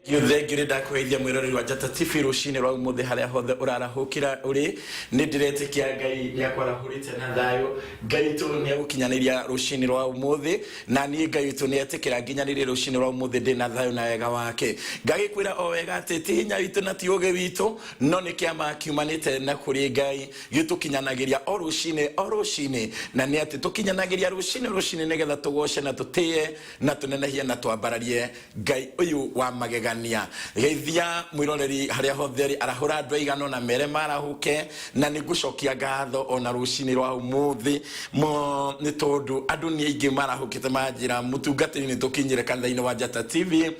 Thank you ndakwithia mwirori wa Njata TV rucini rwa umuthi haria hothe urarahukira uri ni ndiretikia Ngai ni akwarahurite na thayo Ngai tu ni agukinyaniria rucini rwa umuthi na ni Ngai tu ni etikira nginyaniria rucini rwa umuthi ndina thayo na wega wake Ngai kwira o wega ati ti hinya witu na ti uge witu no ni kiama kiumanite na kuri Ngai gitukinyanagiria o rucini na ni ati tukinyanagiria rucini nigetha tugoshe na tutie na tunenehia na twambararie Ngai uyu wa magega geithia mwiroreri haria hotheri arahura andu aigano na mere marahuke na nigucokia ngatho ona rucini rwa umuthi mo ni tondu andu ni aingi marahukite manjira mutungatiri ni tukinyire kanitha-ini wa Njata TV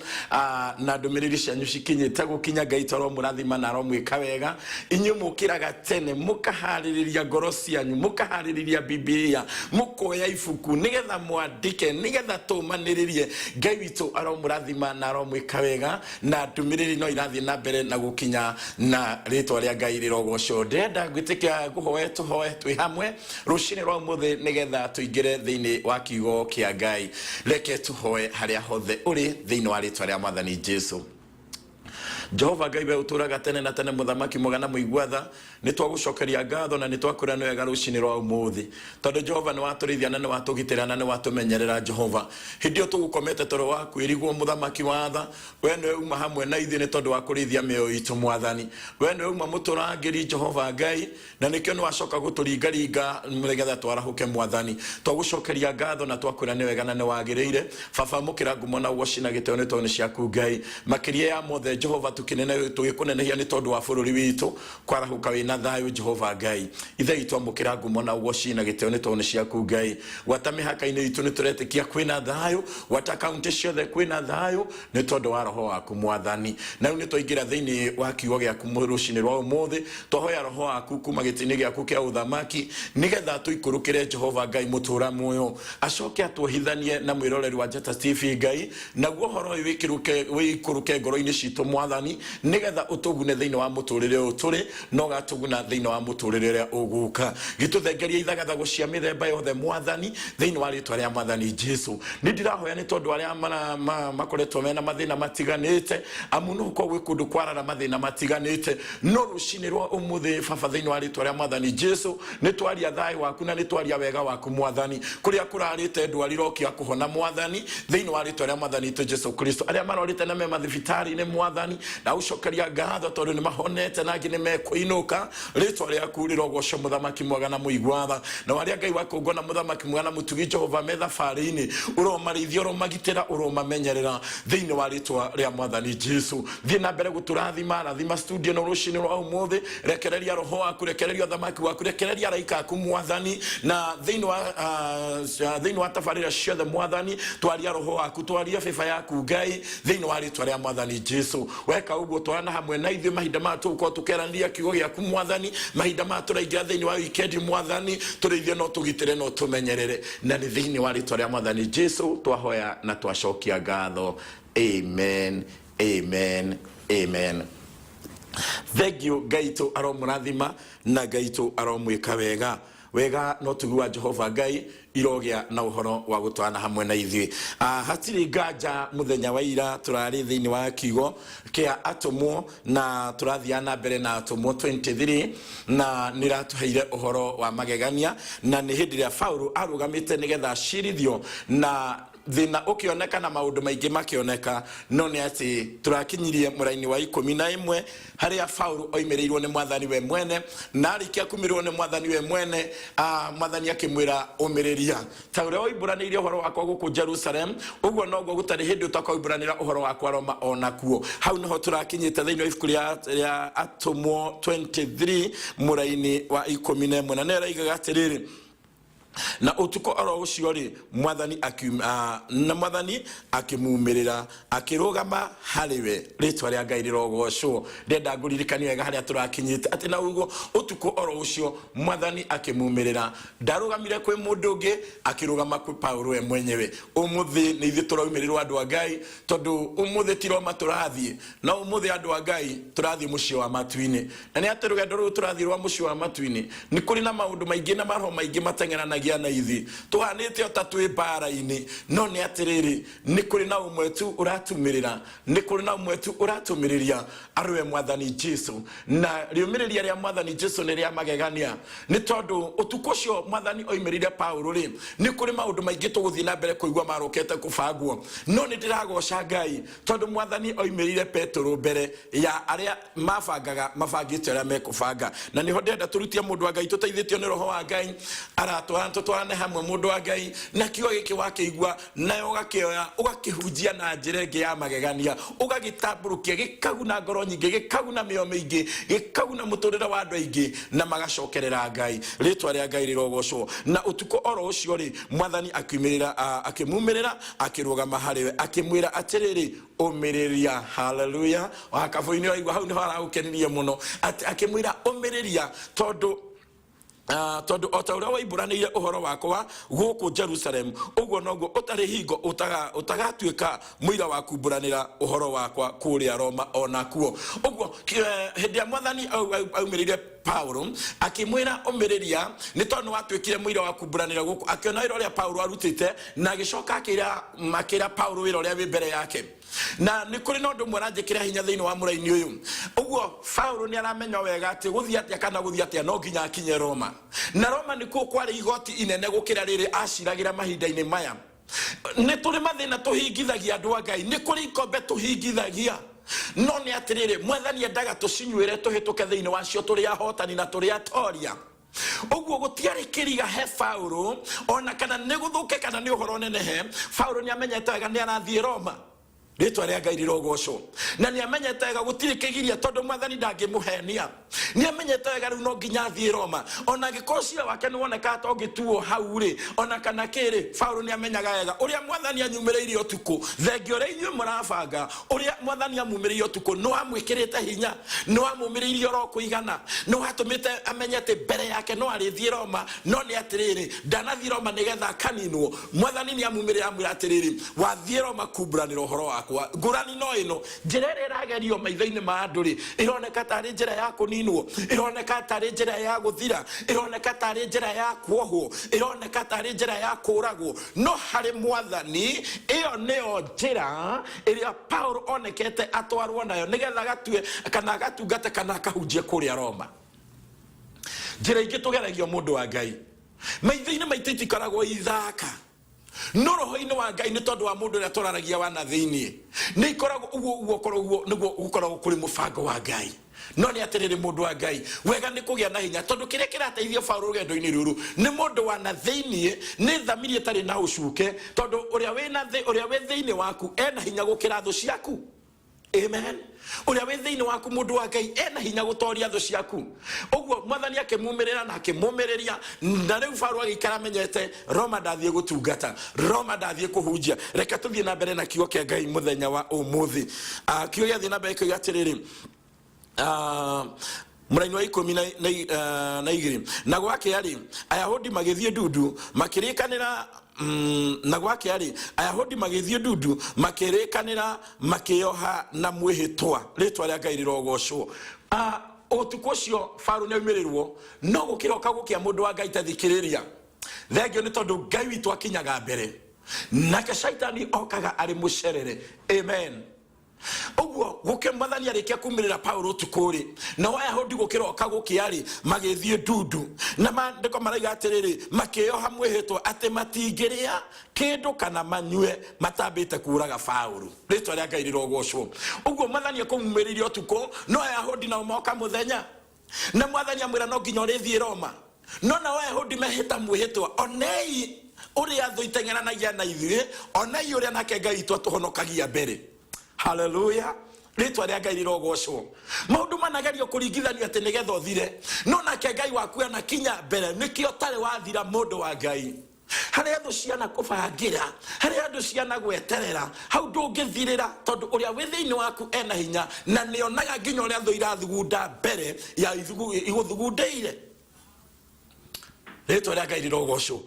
na ndumiriri cianyu cikinyite gukinya Ngai toro murathima na ro mwika wega inyu mukiraga tene mukahaririria ngoro cianyu mukahaririria Biblia mukoya ibuku nigetha mwandike nigetha tumaniririe Ngai witu aro murathima na ro mwika wega na tumiriri no irathi na mbere na gukinya na ritwa ria Ngai rirogoco ndenda gwitikia guhoe tuhoe twi hamwe rucini rwa umuthi nigetha tuingire thiini wa kiugo kia Ngai reke tuhoe haria hothe uri thiini wa ritwa ria Mwathani Jesu. Jehova Ngai we uturaga tene na tene muthamaki mwega na muigwatha ni twagucokeria ngatho na ni twakwira ni wega rucini rwa umuthi tondu Jehova ni waturithia na ni watugitira na ni watumenyerera Jehova hindio tugukomete toro waku irigwo muthamaki watha we ni uma hamwe na ithi ni tondu wa kurithia mioyo itu Mwathani we ni uma muturangiri Jehova Ngai na nikio ni wacoka guturingaringa nigetha twarahuke Mwathani twagucokeria ngatho na twakwira ni wega na ni wagiriire baba mukira ngumo na ugoci giteo ni tondu ciaku Ngai makiria ya mothe Jehova tukinene tugikunenehia ni tondu wa bururi witu kwarahuka wina thayo Jehova Ngai ithe itu amukira ngumo na ugoci na giteo ni tondu ciaku Ngai watame haka-ini itu ni turetikia kwina thayo wata kaunti ciothe kwina thayo ni tondu wa roho waku Mwathani na ni twaingira thiini wa kiugo giaku rucini rwa umuthi twahoya roho waku kuma gitini giaku kia uthamaki nigetha tuikurukire Jehova Ngai mutura muoyo acoke atuhithanie na mwiroreri wa Njata TV Ngai naguo horo wikuruke ngoro-ini citu Mwathani nigetha utugune thiini wa muturire uturi no gatuguna thiini wa muturire ria uguka gituthengeria ithagatha gucia mithemba yothe Mwathani thiini wa ritwa ria Mwathani Jesu ni ndirahoya ni tondu aria makoretwo mena mathina matiganite amu no ko gwikundu kwarara mathina matiganite no rucini rwa umuthi baba thiini wa ritwa ria Mwathani Jesu ni twaria thayo waku na ni twaria wega waku Mwathani kuria kurarite ndwari rokia kuhona Mwathani thiini wa ritwa ria Mwathani Jesu Kristo aria marorite na me mathibitari ni Mwathani na ucokeria ngatho tondu ni mahonete na ngi ni mekuinuka ritwa riaku rirogoco muthamaki mwega na muigwatha na waria Ngai waku ngona muthamaki mwega na mutugi Jehova me thabarĩ-inĩ uromarithia uromagitĩra uromamenyerera thiini wa ritwa ria Mwathani Jesu thii na mbere guturathima rathima studio no rucini rwa umuthi rekereria roho waku rekereria thamaki waku rekereria raika aku Mwathani na thiini wa tabarĩra ciothe Mwathani twaria roho waku twaria biba yaku Ngai thiini wa ritwa ria Mwathani Jesu weka uguo twana hamwe na ithuĩ mahinda ma tuko tukerania kiugo giaku Mwathani mahinda ma turaingira thiini wa weekend Mwathani turithie no tugitire no tumenyerere na ni thiini wa ritwa ria Mwathani Jesu twahoya na twacokia ngatho amen amen amen. Thank you Ngai tu aromurathima na Ngai tu aromwika wega no tugua Jehova Ngai irogia na uhoro wa gutwana hamwe na ithuĩ hatiri nganja muthenya wa ira turari thiini wa kiugo kia atumwo na turathia na mbere na atumwo 23 na niratuheire uhoro wa magegania na ni hindi ria Paulo arugamite nigetha cirithio na thina ukioneka na maundu maingi makioneka no ni ati turakinyirie muraini wa 11 haria Paulo oimereirwo ni Mwathani we mwene na arikia kumirwo ni Mwathani we mwene Mwathani akimwira umireria ta uria oiburanire uhoro wakwa guku Jerusalem uguo noguo gutari hindi utakoiburanira uhoro wakwa Roma onakuo hau niho turakinyite thiini wa ibuku ria atumwo 23 muraini wa 11 na nera igaga atiriri na utuko aro ucio ri Mwathani akimumirira akirugama hariwe ritwa ria Ngai rirogoco ndenda nguririkania wega haria turakinyite ati na uguo utuko aro ucio Mwathani akimumirira ndarugamire kwi mundu ungi akirugama kwi Paulo we mwenyewe umuthi ni ithuĩ turaumirirwo andu a Ngai tondu umuthi ti Roma turathie na umuthi andu a Ngai turathie mucii wa matu-ini na ni ati rugendo ru turathie rwa mucii wa matu-ini ni kuri na maundu maingi na maroho maingi mateng'eranagia gĩa na ithi tuhanĩte o ta twĩ mbara-inĩ no nĩ atĩrĩrĩ nĩ kũrĩ na ũmwe tu ũratũmĩrĩra nĩ kũrĩ na ũmwe tu ũratũmĩrĩria arũe Mwathani Jesu na rĩũmĩrĩria rĩa Mwathani Jesu nĩ rĩa magegania nĩ tondũ ũtukũ ũcio Mwathani oimĩrĩire Paulo rĩ nĩ kũrĩ maũndũ maingĩ tũgũthiĩ na mbere kũigua marokete kũbangwo no nĩ ndĩragoca Ngai tondũ Mwathani oimĩrĩire Petro mbere ya arĩa mabangĩte arĩa mekũbanga na nĩho ndĩrenda tũrutie mũndũ wa Ngai tũteithĩtio nĩ Roho wa Ngai aratwarane hamwe mũndũ wa Ngai na kiugo gĩkĩ wakĩigua nayo ũgakĩoya ũgakĩhunjia na njĩra ĩngĩ ya magegania ũgagĩtambũrũkia gĩkaguna ngoro nyingĩ gĩkaguna mĩoyo mĩingĩ gĩkaguna mũtũrĩre wa andũ aingĩ na magacokerera Ngai rĩtwa rĩa Ngai rĩrogocwo na ũtukũ oro ũcio rĩ Mwathani akĩmumĩrĩra akĩrũgama harĩwe akĩmwĩra atĩrĩrĩ ũmĩrĩria haleluya wakabũinĩ waigua hau nĩho aragũkenirie mũno akĩmwĩra ũmĩrĩria tondũ ota ũrĩa waibũranĩire ũhoro wakwa gũkũ Jerusalem ũguo noguo ũtarĩ hingo ũtagatuĩka mũira wa kumbũranĩra ũhoro wakwa kũrĩa Roma onakuo ũguo hĩndĩ ya Mwathani aumĩrĩire Paulo akĩmwĩra ũmĩrĩria nĩ tondũ watuĩkire mũira wa kumbũranĩra gũkũ akĩona wĩra ũrĩa Paulo arutĩte na agĩcoka akĩra Paulo wĩra ũrĩa wĩ mbere yake na nĩ kũrĩ na ũndũ ũmwe ũranjĩkĩra hinya thĩinĩ wa mũraini ũyũ ũguo Paulo nĩ aramenya wega atĩ gũthiĩ atĩa kana gũthiĩ atĩa no nginya akinye Roma na Roma nĩkuo kwarĩ igoti inene gũkĩra rĩrĩ aciragĩra mahinda-inĩ maya nĩ tũrĩ mathĩna tũhingithagia andũ a Ngai nĩ kũrĩ ikombe tũhingithagia no nĩ atĩrĩrĩ Mwathani endaga tũcinyuĩre tũhĩtũke thĩinĩ wacio tũrĩ ahotani na tũrĩ atoria ũguo gũtiarĩ kĩriga he Paulo ona kana nĩ gũthũke kana nĩ ũhoro nenehe Paulo nĩ amenyete wega nĩ arathiĩ Roma rĩtwa rĩa Ngai rĩrogocwo na nĩ amenyete wega gũtirĩ kĩgiria tondũ Mwathani ndangĩmũhenia nĩ amenyete wega rĩu no nginya athiĩ Roma ona angĩkorwo ciira wake nĩ woneka ta ũngĩtuo hau rĩ ona kana kĩrĩ Paulo nĩ amenyaga wega ũrĩa Mwathani anyumĩrĩire ũtukũ thengia ũrĩa inyuĩ mũrabanga ũrĩa Mwathani amumĩrĩire ũtukũ no amwĩkĩrĩte hinya no amumĩrĩire oro kũigana no atũmĩte amenyete mbere yake no arĩthiĩ Roma no nĩ atĩrĩrĩ ndanathiĩ Roma nĩgetha akaninwo Mwathani nĩ amumĩrĩire amwĩra atĩrĩrĩ wathiĩ Roma kumbũranĩra ũhoro wake ngũrani no ĩno njĩra ĩrĩa ĩragerio maitho-inĩ ma andũ rĩ ĩroneka tarĩ njĩra ya kũninwo ĩroneka tarĩ njĩra ya gũthira ĩroneka tarĩ njĩra ya kuohwo ĩroneka tarĩ njĩra ya kũragwo no harĩ Mwathani ĩyo nĩyo njĩra ĩrĩa Paulo onekete atwarwo nayo nĩgetha gatue kana gatungate kana akahunjie kũrĩa Roma njĩra ingĩ tũgeragio mũndũ wa Ngai maitho-inĩ maitũ itikoragwo ithaka no roho-inĩ wa Ngai nĩ tondũ wa mũndũ ũrĩa tũraragia wa na thĩinĩ nĩ ikoragwo ũguo nĩguo gũkoragwo kũrĩ mũbango wa Ngai no nĩ atĩrĩrĩ mũndũ wa Ngai wega nĩ kũgĩa na hinya tondũ kĩrĩa kĩrateithia Paulo rũgendo-inĩ rũrũ nĩ mũndũ wa na thĩinĩ nĩ thamiri ĩtarĩ na ũcuke tondũ ũrĩa wĩ thĩinĩ waku ena hinya gũkĩra thũ ciaku amen ũrĩa wĩ thĩinĩ waku mũndũ wa Ngai ena hinya gũtoria thũ ciaku ũguo Mwathani akĩmumĩrĩra na akĩmũmĩrĩria na rĩu Paulo agĩikara amenyete Roma ndathiĩ gũtungata Roma ndathiĩ kũhunjia reka tũthiĩ na mbere na kiugo kĩa Ngai mũthenya wa ũmũthĩ kiugo gĩathiĩ na mbere kĩoiga atĩrĩrĩ mũraini wa 12 na gwake arĩ Ayahudi magĩthiĩ ndundu makĩrĩkanĩra na gwake arĩ Ayahudi magĩthiĩ ndundu makĩrĩkanĩra makĩoha na mwĩhĩtwa rĩtwa rĩa Ngai rĩrogocwo ũtukũ ũcio Paulo nĩ aumĩrĩrwo no gũkĩroka gũkĩa mũndũ wa Ngai tathikĩrĩria thengio nĩ tondũ Ngai witũ akinyaga mbere nake Shaitani okaga arĩ mũcerere amen ũguo gũkĩ Mwathani arĩkia kumĩrĩra Paulo ũtukũ-rĩ na Ayahudi gũkĩroka gũkĩarĩ magĩthiĩ ndundu na maandĩko maraiga atĩrĩrĩ makĩoha mwĩhĩtwa atĩ matingĩrĩa kĩndũ kana manyue matambĩte kũraga Paulo rĩtwa rĩa Ngai rĩrogocwo ũguo Mwathani akũmumĩrĩire ũtukũ no Ayahudi nao moka mũthenya na Mwathani amwĩra no nginya ũrĩthiĩ Roma no na Ayahudi mehĩta mwĩhĩtwa onei ũrĩa thũ iteng'eranagia na ithuĩ onei ũrĩa nake Ngai witũ atũhonokagia mbere haleluya rĩtwa rĩa Ngai rĩrogocwo maũndũ managerio kũringithanio atĩ nĩgetha ũthire no nake Ngai waku anakinya mbere nĩkĩo tarĩ wathira mũndũ wa Ngai harĩa thũ ciana kũbangĩra harĩa andũ ciana gweterera hau ndũngĩthirĩra tondũ ũrĩa wĩ thĩinĩ waku ena hinya na nĩonaga nginya ũrĩa thũ irathugunda mbere ya igũthugundĩire rĩtwa rĩa Ngai rĩrogocwo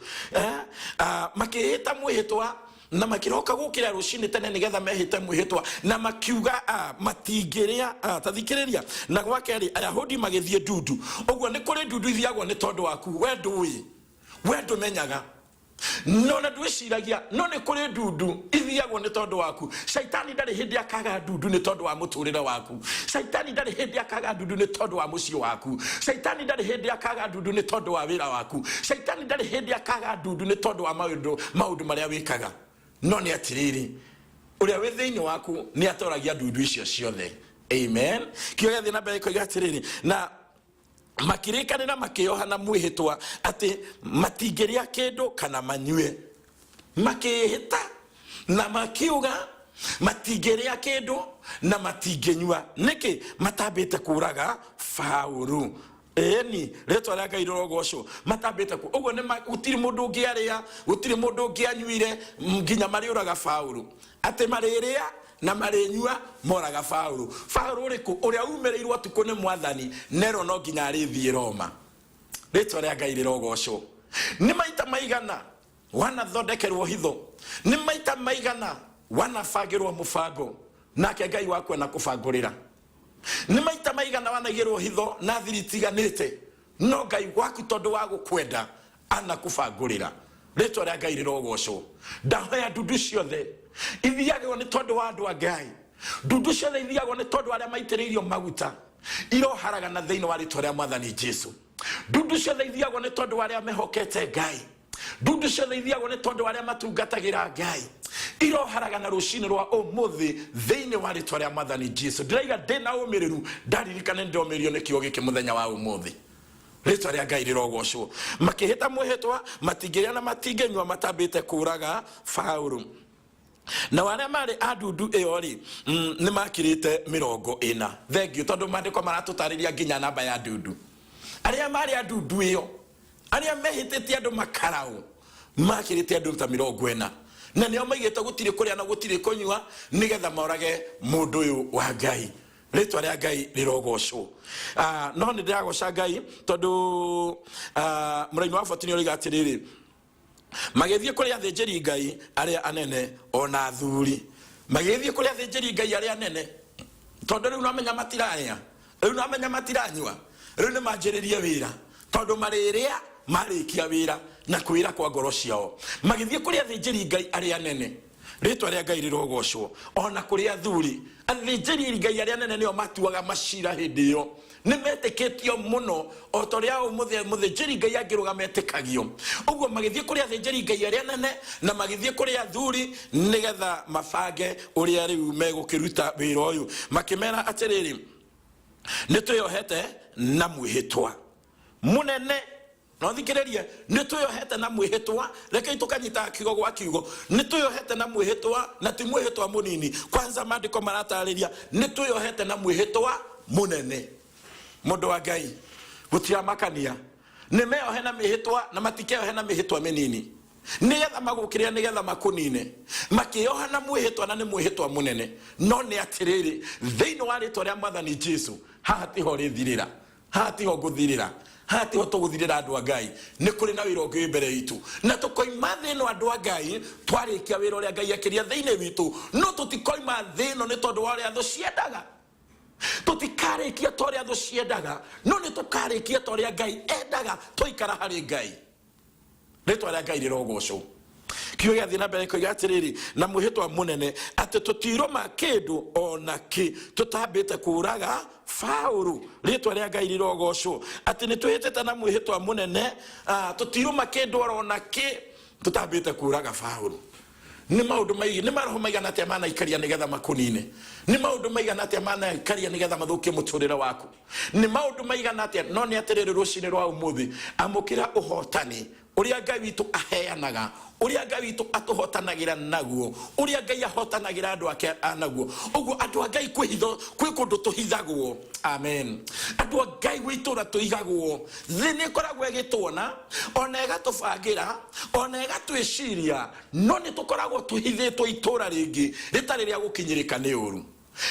makĩhĩta mwĩhĩtwa na makiroka gũkĩra rũcinĩ tene nĩgetha mehĩte mwĩhĩtwa na makiuga matingĩrĩa tathikĩrĩria na gwake arĩ Ayahudi magĩthiĩ ndundu ũguo nĩ kũrĩ ndundu ithiagwo nĩ tondũ waku we ndũĩ we ndumenyaga nona ndwiciragia none kuri ndundu ithiagwo ni tondu waku. Shaitani ndari hindi akaga ndundu ni tondu wa muturire waku. Shaitani ndari hindi akaga ndundu ni tondu wa mucio waku. Shaitani ndari hindi akaga ndundu ni tondu wa wira waku. Shaitani ndari hindi akaga ndundu ni tondu wa maundu maria wikaga. No ni atiriri uria wi thiini waku ni atoragia ndundu icio ciothe. Amen. Kioya thina mbere koiga atiriri na makirikanira makiohana mwihitwa ati matingeria kindu kana manyue. Makihita na makiuga matingeria kindu na matingenyua niki matambite kuraga Faulu. Eni retwa rya Ngai rogocwo matambite ku ugo ni gutiri mundu ngiaria gutiri mundu ngianyuire nginya mariuraga Faulu ati mariria na marinyua moraga Faulu. Faulu riku uria umereirwo tuko ni mwathani nero no nginya arithie Roma. Retwa rya Ngai rogocwo ni maita maigana wana thondekerwo hitho ni maita maigana wana fagirwo mufango nake Ngai wakwe na kufangurira ni maita maigana wanagirwo hitho na thiritiganite no Ngai waku tondu wa gukwenda ana kufangurira. Retwa rya Ngai rogocwo ndahoya ndundu ciothe ithiagwo ni tondu wa andu a Ngai. Ndundu ciothe ithiagwo ni tondu aria maitiriirio maguta iroharaga na thiini wa ritwa rya mwathani Jesu. Ndundu ciothe ithiagwo ni tondu wa aria mehokete Ngai. Ndundu ciothe ithiagwo ni tondu wa aria matungatagira Ngai iroharaga na rucini rwa umuthi thiini wa ritwa rya mwathani Jesu. Ndiraiga ndina umireru ndaririkane ndomerio ni kio giki muthenya wa umuthi. Ritwa rya Ngai rogocwo makihita mwihitwa matingeria na matingenyua matambite kuraga Faulu. Na wale mari adundu iyo ri ni makirite 40. Thengio tondu mandiko maratutariria nginya namba ya ndundu. Aria mari adundu iyo aria mehitete andu makarau makirite andu ta 40 na nio maigite gutire kuria na gutire kunyua nigetha morage mundu uyu wa Ngai. Ritwa rya Ngai rirogocwo. No ni ndiragoca Ngai tondu muraini wa 14 uriga atiriri magethie kuri athinjiri Ngai aria anene ona thuri. Magethie kuri athinjiri Ngai aria anene tondu riu namenya matiraria riu namenya matiranyua riu ni manjiririe wira tondu mariria marikia wira na kwira kwa ngoro ciao. Magethie kuri athinjiri Ngai aria anene ritwa rya Ngai rirogocwo ona kuri athuri. Athinjiri Ngai aria anene nio matuaga macira hindi iyo ni meteketio muno o toria muthinjiri Ngai angiruga metekagio. Uguo magithie kuri athinjiri Ngai aria anene na magithie kuri athuri nigetha mabange uria riu megukiruta wira uyu. Makimera atiriri nituyohete na mwihitwa munene. No thikiririe nituyohete na mwihitwa reke tukanyita kiugo gwa kiugo nituyohete na mwihitwa na ti mwihitwa munini. Kwanza maandiko maratariria nituyohete na mwihitwa munene. Mundu wa Ngai gutira makania nimeohe na mihitwa na matikeohe na mihitwa minini nigetha magukiria nigetha makunine makioha na mwihitwa na ni mwihitwa munene. No ni atiriri thiini wa ritwa rya mwathani Jesu hatiho rithirira hatiho guthirira hatiho tuguthirira andu a Ngai. Ni kuri na wira ungi mbere itu na tukoima thino andu a Ngai twarikia wira uria Ngai akiria thiini witu no tutikoima thino ni tondu wa uria thu ciendaga. Tutikarekia toria thu ciendaga no ni tukarekia toria Ngai endaga tuikara hari Ngai. Ritwa rya Ngai rirogocwo kio gĩa thina mbere koiga atiriri na mwihitwa munene ati tutiroma kindu ona ki tutambite kuraga Faulu. Ritwa rya Ngai rirogocwo ati ni twihitete na mwihitwa munene tutiroma kindu ona ki tutambite kuraga Faulu. Ni maundu maigi ni maroho maigana atia mana ikaria nigetha makunine. Ni maundu maigana atia mana ikaria nigetha mathukie muturire waku. Ni maundu maigana atia no ni atiriri rucini rwa umuthi amukira uhotani uria Ngai witu aheanaga uria Ngai witu atuhotanagira naguo uria Ngai ahotanagira andu ake anaguo. Uguo andu a Ngai kwihitho kwi kundu tuhithagwo. Amen. Andu a Ngai witu ra tuhigagwo thini koragwo igituona ona igatubangira ona igatwiciria no ni tukoragwo tuhithitwo itura ringi ritari ria gukinyirika ni uru.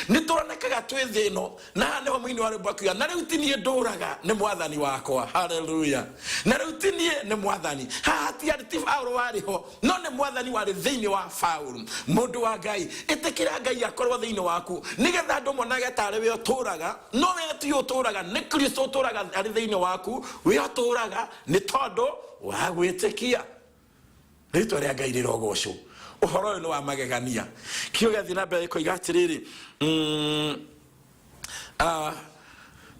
nituronekaga twi thino na ne mwini wa Bakuya na riu tinie nduraga ne mwathani wakwa. Haleluya. Na riu tinie ne mwathani hati arti Paulo wariho no ne mwathani wari thiini wa Paulo. Mundu wa Ngai itikira Ngai akorwo thiini waku nigetha andu monage tare we uturaga no we ti uturaga ni Kristo uturaga ari thiini waku we uturaga ni tondu wa gwitikia. Ritwa ria Ngai rirogocwo. Uhoro no wa magegania kio gathi na mbere koiga atiriri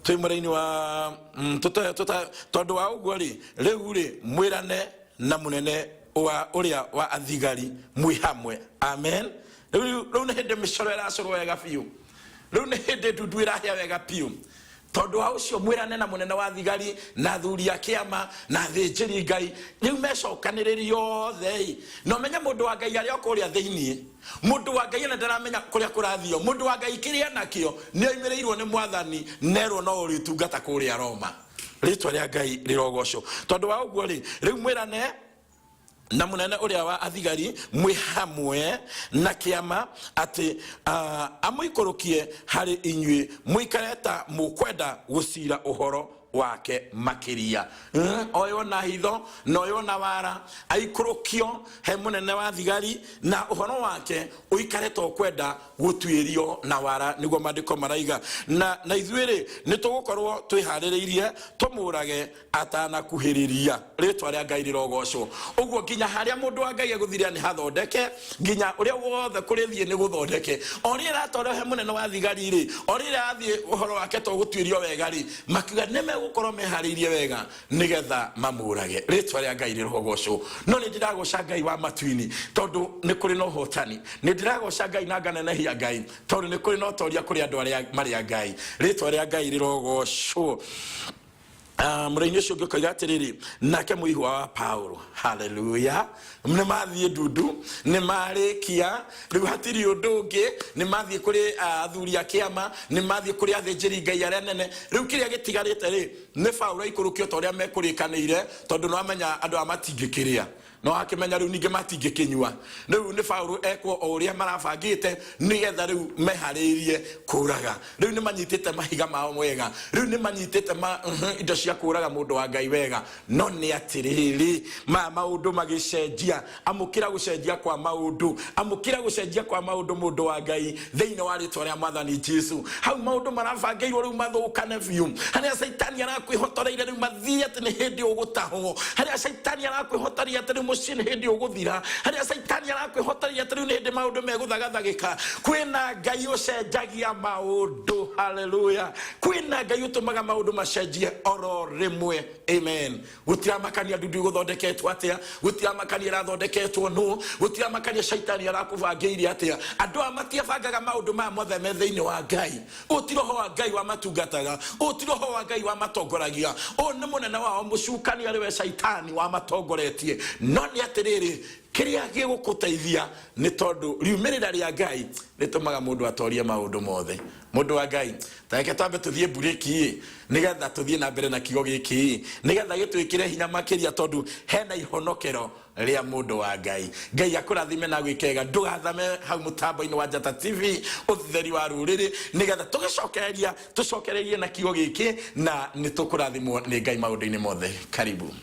twi muraini wa tondu wa uguo riu mwirane na munene wa uria wa athigari mwi hamwe. Amen. Riu ne hinde micoro iracorwo wega biu, riu ne hinde ndundu irahia wega biu. Tondu wa ucio mwirane na munene wa thigari na thuri ya kiama na thinjiri Ngai riu mecokaniririo yothe no menya mundu wa Ngai ari okuria thiini. Mundu wa Ngai na ndaramenya kuria kurathio. Mundu wa Ngai kiria nakio ni oimireirwo ni mwathani nerwo no uritungata kuria Roma. Ritwa ria Ngai rirogocwo. Tondu wa uguo riu mwirane na munene uria wa athigari mwi hamwe na kiama ati amuikurukie hari inyui muikareta mukwenda gucira uhoro wake makiria. Oyo na hitho no yo na wara aikurukio he munene wa thigari na uhoro wake uikaretwo kwenda gutwirio na wara niguo mandiko maraiga na ithuiri nitugukorwo twihaririirie tumurage atana kuhiriria. Ritwa ria Ngai rirogocwo. Uguo nginya haria mundu wa Ngai eguthiria ni hathondeke nginya uria wothe kurithie ni guthondeke. Oria ratore he munene wa thigari oria athie uhoro wake to gutwirio wega makiga neme gukorwo mehariirie wega nigetha mamurage. Ritwa ria Ngai rirogocwo. No ni ndiragoca Ngai wa matuini tondu ni kuri no hotani. Ni ndiragoca Ngai na nganenehia Ngai tondu ni kuri no toria kuri andu aria mari Ngai. Ritwa ria Ngai rirogocwo. Muraini ucio ngikoiga atiriri nake muihwa wa Paulo. Haleluya. Ni mathie ndundu ni marikia riu hatiri undu ungi ni mathie kuri athuri ya kiama ni mathie kuri athinjiri Ngai aria nene. Riu kiria gitigarite ni Paulo ikurukio toria mekurikanire tondu no amenya andu amatingikiria no akimenya riu ninge matingikinyua. Riu ni Paulo ekwo uria marabangite nigetha riu mehariirie kuraga. Riu ni manyitite mahiga mao mwega. Riu ni manyitite indo cia kuraga mundu wa Ngai wega. No ni atiriri maundu magicenjia amukira gucenjia kwa maundu amukira gucenjia kwa maundu mundu wa Ngai thiini wa ritwa ria mwathani Jesu. Hau maundu marabangeirwo riu mathukane biu. Haria Saitani arakwihotoreire riu mathie ati ni hindi ugutahwo. Haria Saitani arakwihotoreire ati ni mucini hindi uguthira. Haria Saitani arakwihotoreire ati riu ni hindi maundu meguthagathagika. Kwina Ngai ucenjagia maundu. Haleluya. Kwina Ngai utumaga maundu macenjie oro rimwe. Amen. Gutira makania ndundu guthondeketwo atia, gutira makania rathondeketwo no, gutira makania Saitani arakubangeire atia. Andu amatiabangaga maundu ma mothe me thiini wa Ngai. Utiroho wa Ngai wa matungataga, utiroho wa Ngai wa matongoragia. O ni munene wao mucukani ari we Saitani wa matongoretie. No ni atiriri kiria gigukuteithia ni tondu riumirira ria Ngai ritumaga mundu atorie maundu mothe. Mundu wa Ngai tareke twambe tuthie bureki nigetha tuthie na mbere na kigo giki nigetha gitwikire hinya makiria tondu hena ihonokero ria mundu wa Ngai. Ngai akurathime na gwikega ndugathame hau mutambo-ini wa Njata TV utheri wa ruriri nigetha tucokererie na kigo giki na nitukurathimwo ni Ngai maundu-ini mothe. Karibu.